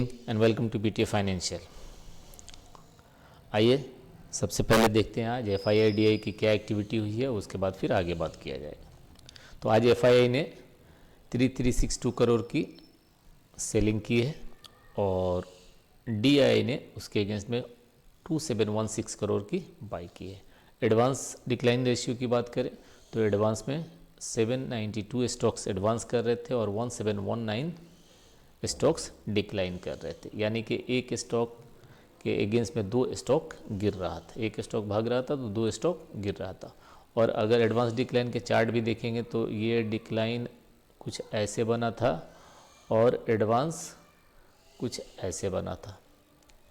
Again and welcome to BTA financial. आइए सबसे पहले देखते हैं आज एफआईआई की क्या एक्टिविटी हुई है, उसके बाद फिर आगे बात किया जाएगा। तो आज एफआईआई ने 3362 करोड़ की सेलिंग की है और डीआई ने उसके अगेंस्ट में 2716 करोड़ की बाई की है। एडवांस डिक्लाइन रेशियो की बात करें तो एडवांस में 792 स्टॉक्स एडवांस कर रहे थे और 1719 स्टॉक्स डिक्लाइन कर रहे थे, यानी कि एक स्टॉक के अगेंस्ट में दो स्टॉक गिर रहा था, एक स्टॉक भाग रहा था तो दो स्टॉक गिर रहा था। और अगर एडवांस डिक्लाइन के चार्ट भी देखेंगे तो ये डिक्लाइन कुछ ऐसे बना था और एडवांस कुछ ऐसे बना था।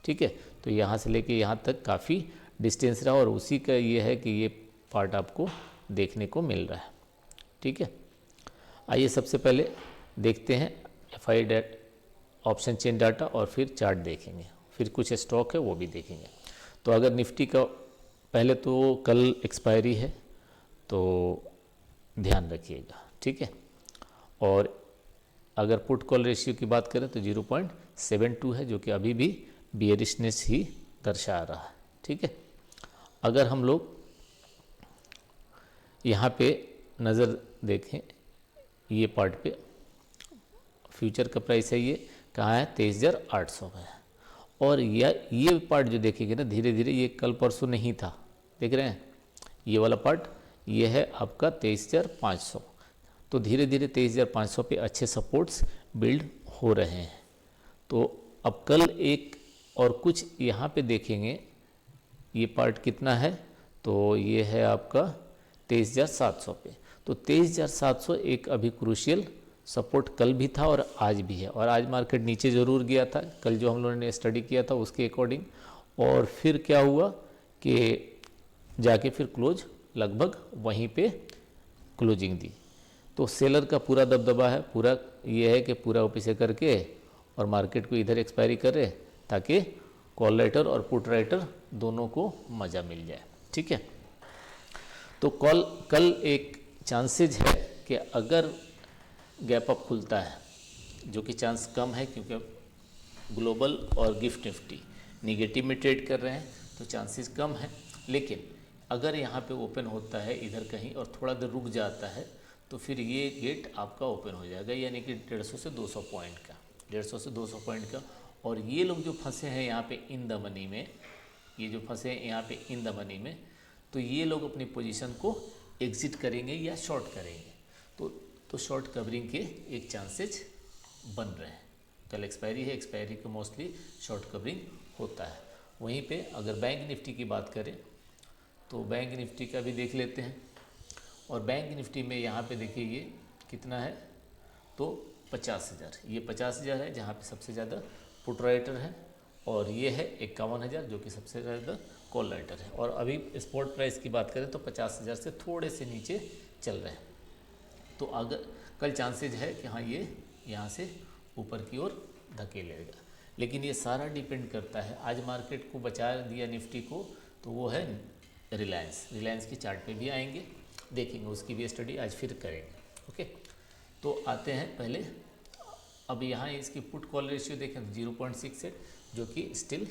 ठीक है, तो यहाँ से लेके यहाँ तक काफ़ी डिस्टेंस रहा और उसी का ये है कि ये पार्ट आपको देखने को मिल रहा है। ठीक है, आइए सबसे पहले देखते हैं एफआई ऑप्शन चेन डाटा और फिर चार्ट देखेंगे, फिर कुछ स्टॉक है वो भी देखेंगे। तो अगर निफ्टी का पहले तो कल एक्सपायरी है तो ध्यान रखिएगा। ठीक है, और अगर पुट कॉल रेशियो की बात करें तो 0.72 है, जो कि अभी भी बियरिशनेस ही दर्शा रहा है। ठीक है, अगर हम लोग यहाँ पे नज़र देखें, ये पार्ट पे फ्यूचर का प्राइस है, ये कहाँ है 23,800 में है। और ये पार्ट जो देखेंगे ना धीरे धीरे, ये कल परसों नहीं था, देख रहे हैं ये वाला पार्ट, ये है आपका 23,500। तो धीरे धीरे 23,500 पे अच्छे सपोर्ट्स बिल्ड हो रहे हैं। तो अब कल एक और कुछ यहाँ पे देखेंगे, ये पार्ट कितना है, तो ये है आपका 23,700 पे। तो 23,700 एक अभी क्रूशियल सपोर्ट कल भी था और आज भी है। और आज मार्केट नीचे ज़रूर गया था कल, जो हम लोगों ने स्टडी किया था उसके अकॉर्डिंग। और फिर क्या हुआ कि जाके फिर क्लोज लगभग वहीं पे क्लोजिंग दी। तो सेलर का पूरा दबदबा है, पूरा ये है कि पूरा ऑफिसे करके और मार्केट को इधर एक्सपायरी करे ताकि कॉल राइटर और पुट राइटर दोनों को मज़ा मिल जाए। ठीक है, तो कल एक चांसेज है कि अगर गैप अप खुलता है, जो कि चांस कम है क्योंकि ग्लोबल और गिफ्ट निफ्टी निगेटिव में ट्रेड कर रहे हैं तो चांसेस कम है। लेकिन अगर यहाँ पे ओपन होता है इधर कहीं और थोड़ा देर रुक जाता है तो फिर ये गेट आपका ओपन हो जाएगा, यानी कि 150 से 200 पॉइंट का, 150 से 200 पॉइंट का। और ये लोग जो फंसे हैं यहाँ पे इन द मनी में, ये जो फंसे हैं यहाँ पे इन द मनी में, तो ये लोग अपनी पोजीशन को एग्जिट करेंगे या शॉर्ट करेंगे। तो शॉर्ट कवरिंग के एक चांसेज बन रहे हैं। कल एक्सपायरी है, एक्सपायरी को मोस्टली शॉर्ट कवरिंग होता है। वहीं पे अगर बैंक निफ्टी की बात करें तो बैंक निफ्टी का भी देख लेते हैं। और बैंक निफ्टी में यहाँ पे देखिए ये कितना है, तो 50,000, ये 50,000 है जहाँ पे सबसे ज़्यादा पुट राइटर है, और ये है 51,000 जो कि सबसे ज़्यादा कॉल राइटर है। और अभी स्पॉट प्राइस की बात करें तो 50,000 से थोड़े से नीचे चल रहे हैं। तो अगर कल चांसेज है कि हाँ ये यहाँ से ऊपर की ओर धकेलेगा, लेकिन ये सारा डिपेंड करता है। आज मार्केट को बचा दिया निफ्टी को तो वो है रिलायंस की चार्ट पे भी आएंगे, देखेंगे, उसकी भी स्टडी आज फिर करेंगे। ओके, तो आते हैं पहले, अब यहाँ इसकी पुट कॉल रेशियो देखें तो 0.68, जो कि स्टिल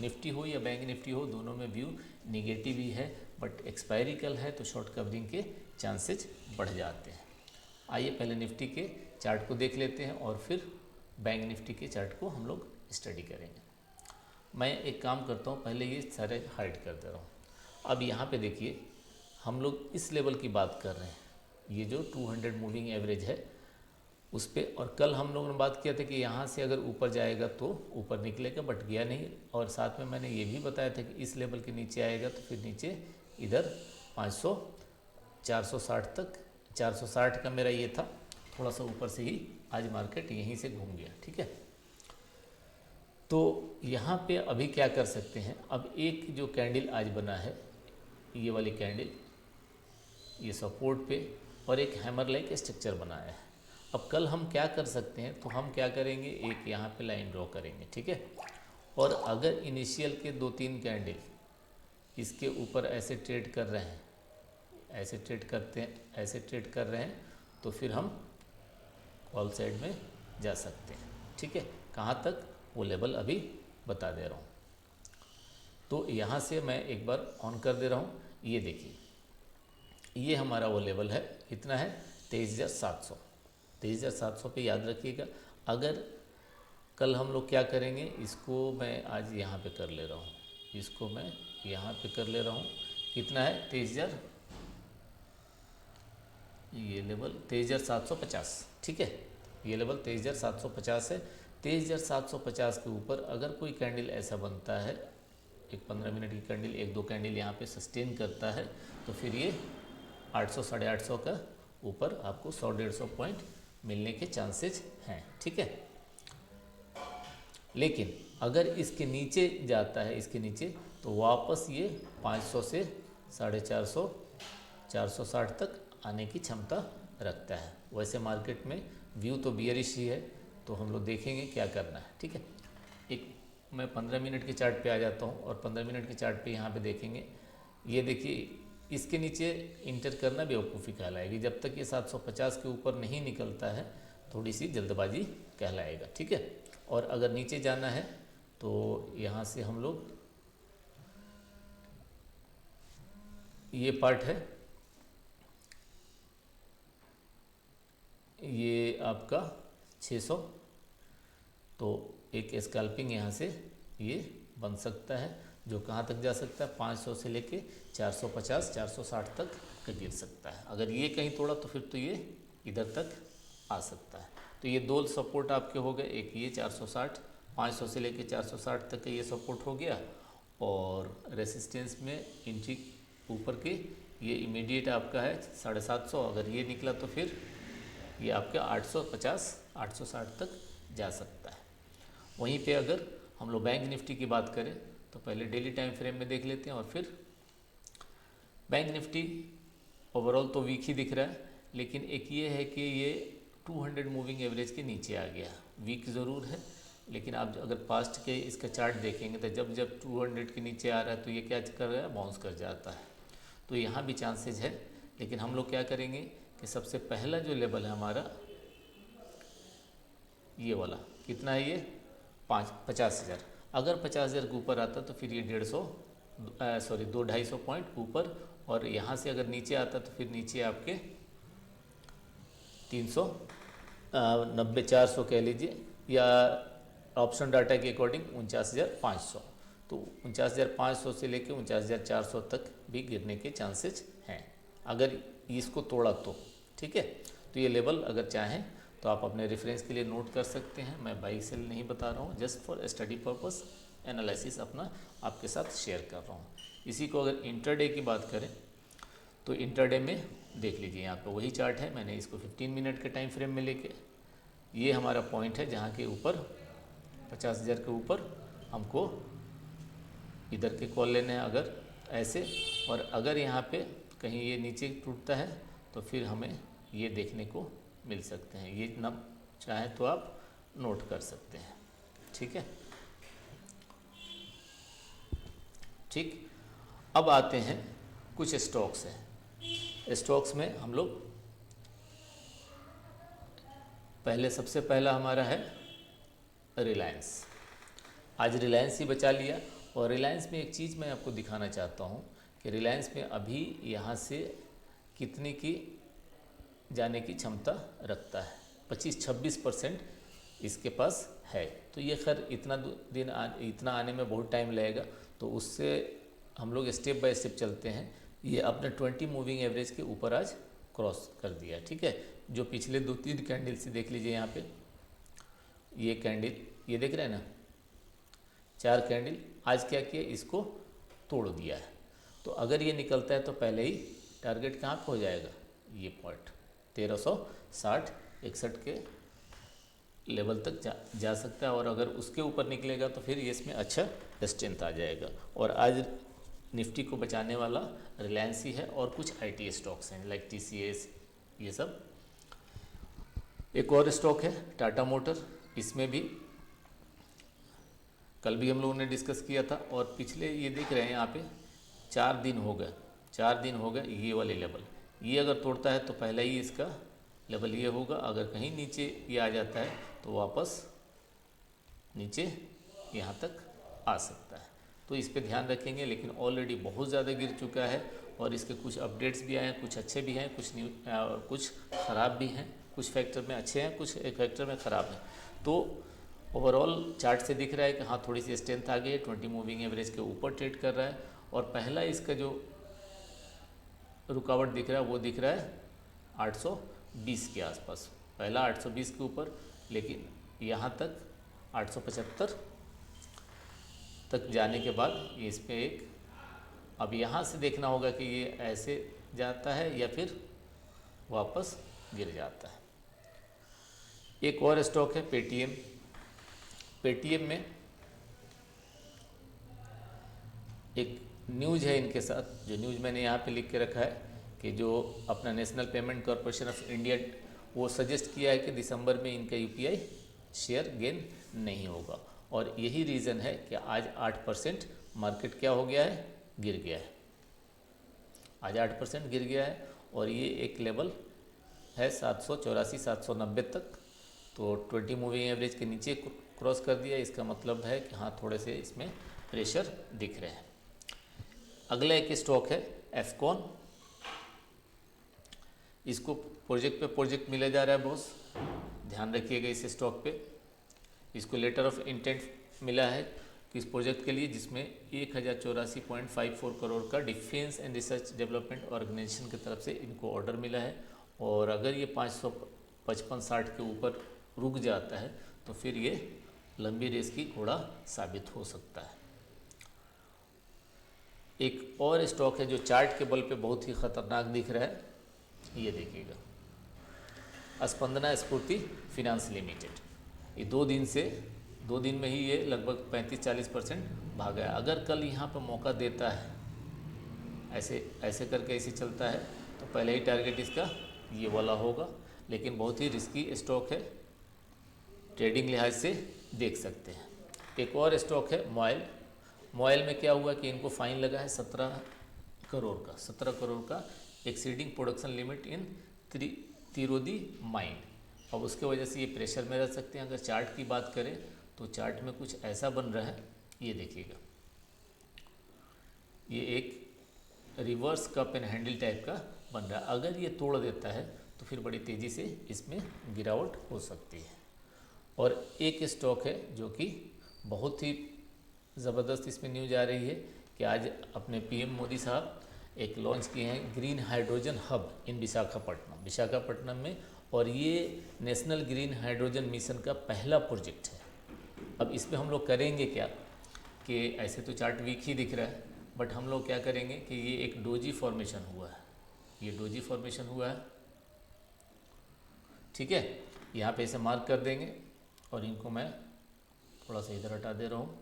निफ्टी हो या बैंक निफ्टी हो दोनों में व्यू निगेटिव ही है, बट एक्सपायरी कल है तो शॉर्ट कवरिंग के चांसेज बढ़ जाते हैं। आइए पहले निफ्टी के चार्ट को देख लेते हैं और फिर बैंक निफ्टी के चार्ट को हम लोग स्टडी करेंगे। मैं एक काम करता हूँ, पहले ये सारे हाइड कर दे रहा हूँ। अब यहाँ पे देखिए हम लोग इस लेवल की बात कर रहे हैं, ये जो 200 मूविंग एवरेज है उस पर। और कल हम लोगों ने बात किया था कि यहाँ से अगर ऊपर जाएगा तो ऊपर निकलेगा, बट गया नहीं। और साथ में मैंने ये भी बताया था कि इस लेवल के नीचे आएगा तो फिर नीचे इधर 500 460 तक, 460 का मेरा ये था, थोड़ा सा ऊपर से ही आज मार्केट यहीं से घूम गया। ठीक है, तो यहाँ पे अभी क्या कर सकते हैं, अब एक जो कैंडल आज बना है ये वाली कैंडल, ये सपोर्ट पे और एक हैमर लाइक स्ट्रक्चर बनाया है। अब कल हम क्या कर सकते हैं, तो हम क्या करेंगे, एक यहाँ पे लाइन ड्रॉ करेंगे। ठीक है, और अगर इनिशियल के 2-3 कैंडल इसके ऊपर ऐसे ट्रेड कर रहे हैं, ऐसे ट्रेड कर रहे हैं, तो फिर हम कॉल साइड में जा सकते हैं। ठीक है, कहाँ तक, वो लेवल अभी बता दे रहा हूँ। तो यहाँ से मैं एक बार ऑन कर दे रहा हूँ। ये देखिए ये हमारा वो लेवल है, कितना है 23,700। 23,700 पे याद रखिएगा। अगर कल हम लोग क्या करेंगे, इसको मैं आज यहाँ पे कर ले रहा हूँ, इसको मैं यहाँ पे कर ले रहा हूँ। कितना है 23,000, ये लेवल 23,750, ठीक है। ये लेवल 23,750 है। 23,750 के ऊपर अगर कोई कैंडल ऐसा बनता है, एक 15 मिनट की कैंडल, एक दो कैंडल यहाँ पे सस्टेन करता है, तो फिर ये 800 850 का ऊपर आपको 100-150 पॉइंट मिलने के चांसेस हैं, ठीक है। लेकिन अगर इसके नीचे जाता है, इसके नीचे, तो वापस ये 500 से 450 460 तक आने की क्षमता रखता है। वैसे मार्केट में व्यू तो बियरिश ही है, तो हम लोग देखेंगे क्या करना है, ठीक है। एक मैं 15 मिनट के चार्ट पे आ जाता हूँ और 15 मिनट के चार्ट पे यहाँ पे देखेंगे, ये देखिए इसके नीचे इंटर करना बेवकूफ़ी कहलाएगी। जब तक ये 750 के ऊपर नहीं निकलता है थोड़ी सी जल्दबाजी कहलाएगा, ठीक है। और अगर नीचे जाना है तो यहाँ से हम लोग, ये पार्ट है, ये आपका 600, तो एक स्कैल्पिंग यहाँ से ये बन सकता है, जो कहाँ तक जा सकता है 500 से लेके 450 460 तक का गिर सकता है। अगर ये कहीं तोड़ा तो फिर तो ये इधर तक आ सकता है। तो ये दो सपोर्ट आपके हो गए, एक ये 460, 500 से लेके 460 तक का ये सपोर्ट हो गया, और रेसिस्टेंस में इंची ऊपर के ये इमीडिएट आपका है 750। अगर ये निकला तो फिर ये आपका 850 860 तक जा सकता है। वहीं पे अगर हम लोग बैंक निफ्टी की बात करें तो पहले डेली टाइम फ्रेम में देख लेते हैं, और फिर बैंक निफ्टी ओवरऑल तो वीक ही दिख रहा है, लेकिन एक ये है कि ये 200 मूविंग एवरेज के नीचे आ गया। वीक ज़रूर है, लेकिन आप अगर पास्ट के इसका चार्ट देखेंगे तो जब जब 200 के नीचे आ रहा है तो ये क्या कर रहा है, बाउंस कर जाता है। तो यहाँ भी चांसेस है, लेकिन हम लोग क्या करेंगे कि सबसे पहला जो लेवल है हमारा ये वाला, कितना है ये 50,000। अगर 50,000 के ऊपर आता तो फिर ये 250 पॉइंट ऊपर, और यहाँ से अगर नीचे आता तो फिर नीचे आपके 390 400 कह लीजिए, या ऑप्शन डाटा के अकॉर्डिंग 49,500। तो 49,500 से लेके 49,400 तक भी गिरने के चांसेस हैं अगर इसको तोड़ा तो, ठीक है। तो ये लेवल अगर चाहें तो आप अपने रेफरेंस के लिए नोट कर सकते हैं। मैं बाई सेल नहीं बता रहा हूँ, just for study purpose analysis अपना आपके साथ शेयर कर रहा हूँ। इसी को अगर इंटरडे की बात करें तो इंटरडे में देख लीजिए, यहाँ पे वही चार्ट है, मैंने इसको 15 मिनट के टाइम फ्रेम में लेके, ये हमारा पॉइंट है जहाँ के ऊपर 50,000 के ऊपर हमको इधर के कॉल लेने हैं अगर ऐसे, और अगर यहाँ पे कहीं ये नीचे टूटता है तो फिर हमें ये देखने को मिल सकते हैं। ये न चाहे तो आप नोट कर सकते हैं, ठीक है। ठीक, अब आते हैं कुछ स्टॉक्स हैं। स्टॉक्स में हम लोग पहले, सबसे पहला हमारा है रिलायंस। आज रिलायंस ही बचा लिया, और रिलायंस में एक चीज़ मैं आपको दिखाना चाहता हूँ कि रिलायंस में अभी यहाँ से कितने की जाने की क्षमता रखता है, 25-26% इसके पास है। तो ये खैर इतना आने में बहुत टाइम लगेगा, तो उससे हम लोग स्टेप बाय स्टेप चलते हैं। ये अपने 20 मूविंग एवरेज के ऊपर आज क्रॉस कर दिया, ठीक है। जो पिछले 2-3 कैंडल से देख लीजिए, यहाँ पे ये कैंडल ये देख रहे हैं ना, 4 कैंडल आज क्या किया, इसको तोड़ दिया है। तो अगर ये निकलता है तो पहले ही टारगेट कहाँ पे हो जाएगा, ये पॉइंट 1360-61 के लेवल तक जा सकता है, और अगर उसके ऊपर निकलेगा तो फिर ये इसमें अच्छा स्ट्रेंथ आ जाएगा। और आज निफ्टी को बचाने वाला रिलायंस ही है, और कुछ आईटी स्टॉक्स हैं लाइक टीसीएस, ये सब। एक और स्टॉक है टाटा मोटर, इसमें भी कल भी हम लोगों ने डिस्कस किया था, और पिछले ये देख रहे हैं यहाँ पे 4 दिन हो गए ये वाले लेवल, ये अगर तोड़ता है तो पहला ही इसका लेवल ये होगा। अगर कहीं नीचे ये आ जाता है तो वापस नीचे यहाँ तक आ सकता है। तो इस पे ध्यान रखेंगे, लेकिन ऑलरेडी बहुत ज़्यादा गिर चुका है और इसके कुछ अपडेट्स भी आए हैं, कुछ अच्छे भी हैं, कुछ ख़राब भी हैं, कुछ फैक्टर में अच्छे हैं, कुछ एक फैक्टर में ख़राब हैं। तो ओवरऑल चार्ट से दिख रहा है कि हाँ थोड़ी सी स्ट्रेंथ आ गई है, 20 मूविंग एवरेज के ऊपर ट्रेड कर रहा है। और पहला इसका जो रुकावट दिख रहा है वो दिख रहा है 820 के आसपास, पहला 820 के ऊपर, लेकिन यहाँ तक 875 तक जाने के बाद ये इस पे एक, अब यहाँ से देखना होगा कि ये ऐसे जाता है या फिर वापस गिर जाता है। एक और स्टॉक है पेटीएम। पेटीएम में एक न्यूज़ है इनके साथ, जो न्यूज़ मैंने यहाँ पे लिख के रखा है कि जो अपना national payment corporation of India वो सजेस्ट किया है कि दिसंबर में इनका यूपीआई शेयर गेन नहीं होगा, और यही रीज़न है कि आज 8% मार्केट क्या हो गया है, गिर गया है। आज 8% गिर गया है और ये एक लेवल है 784 790 तक, तो 20 मूविंग एवरेज के नीचे क्रॉस कर दिया। इसका मतलब है कि हाँ थोड़े से इसमें प्रेशर दिख रहे हैं। अगला एक स्टॉक है एफकॉन। इसको प्रोजेक्ट पे प्रोजेक्ट मिला जा रहा है बॉस, ध्यान रखिएगा इस स्टॉक पे। इसको लेटर ऑफ इंटेंट मिला है किस प्रोजेक्ट के लिए, जिसमें 1084.54 करोड़ का defence and research development organisation की तरफ से इनको ऑर्डर मिला है। और अगर ये 555-60 के ऊपर रुक जाता है तो फिर ये लंबी रेस की घोड़ा साबित हो सकता है। एक और स्टॉक है जो चार्ट के बल पे बहुत ही खतरनाक दिख रहा है, ये देखिएगा, स्पंदना स्फूर्ति फाइनेंस लिमिटेड। ये दो दिन में ही ये लगभग 35-40% भागा है। अगर कल यहाँ पर मौका देता है, ऐसे करके ऐसे चलता है, तो पहले ही टारगेट इसका ये वाला होगा, लेकिन बहुत ही रिस्की स्टॉक है, ट्रेडिंग लिहाज से देख सकते हैं। एक और स्टॉक है मॉयल। मॉयल में क्या हुआ कि इनको फाइन लगा है 17 करोड़ का exceeding production limit in Tirodi mine. अब उसके वजह से ये प्रेशर में रह सकते हैं। अगर चार्ट की बात करें तो चार्ट में कुछ ऐसा बन रहा है, ये देखिएगा, ये एक reverse cup and handle type का बन रहा है। अगर ये तोड़ देता है तो फिर बड़ी तेज़ी से इसमें गिरावट हो सकती है। और एक स्टॉक है जो कि बहुत ही ज़बरदस्त इसमें न्यूज आ रही है कि आज अपने पीएम मोदी साहब एक लॉन्च किए हैं ग्रीन हाइड्रोजन हब इन विशाखापट्टनम में, और ये नेशनल ग्रीन हाइड्रोजन मिशन का पहला प्रोजेक्ट है। अब इस पे हम लोग करेंगे क्या कि ऐसे तो चार्ट वीक ही दिख रहा है, बट हम लोग क्या करेंगे कि ये एक डोजी फॉर्मेशन हुआ है, ये डोजी फॉर्मेशन हुआ है, ठीक है। यहाँ पे इसे मार्क कर देंगे और इनको मैं थोड़ा सा इधर हटा दे रहा हूँ,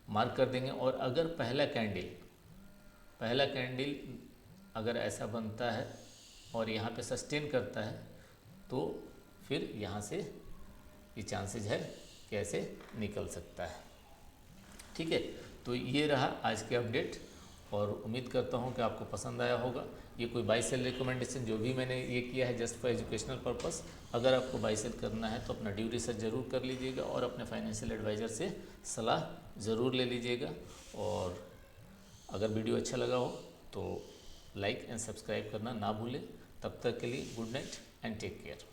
मार्क कर देंगे। और अगर पहला कैंडल अगर ऐसा बनता है और यहाँ पे सस्टेन करता है तो फिर यहाँ से ये चांसेस है कि ऐसे निकल सकता है, ठीक है। तो ये रहा आज के अपडेट, और उम्मीद करता हूँ कि आपको पसंद आया होगा। ये कोई बाई सेल रिकमेंडेशन जो भी मैंने ये किया है जस्ट फॉर एजुकेशनल पर्पस। अगर आपको बाई सेल करना है तो अपना ड्यू रिसर्च ज़रूर कर लीजिएगा और अपने फाइनेंशियल एडवाइज़र से सलाह ज़रूर ले लीजिएगा। और अगर वीडियो अच्छा लगा हो तो लाइक एंड सब्सक्राइब करना ना भूलें। तब तक के लिए good night and take care.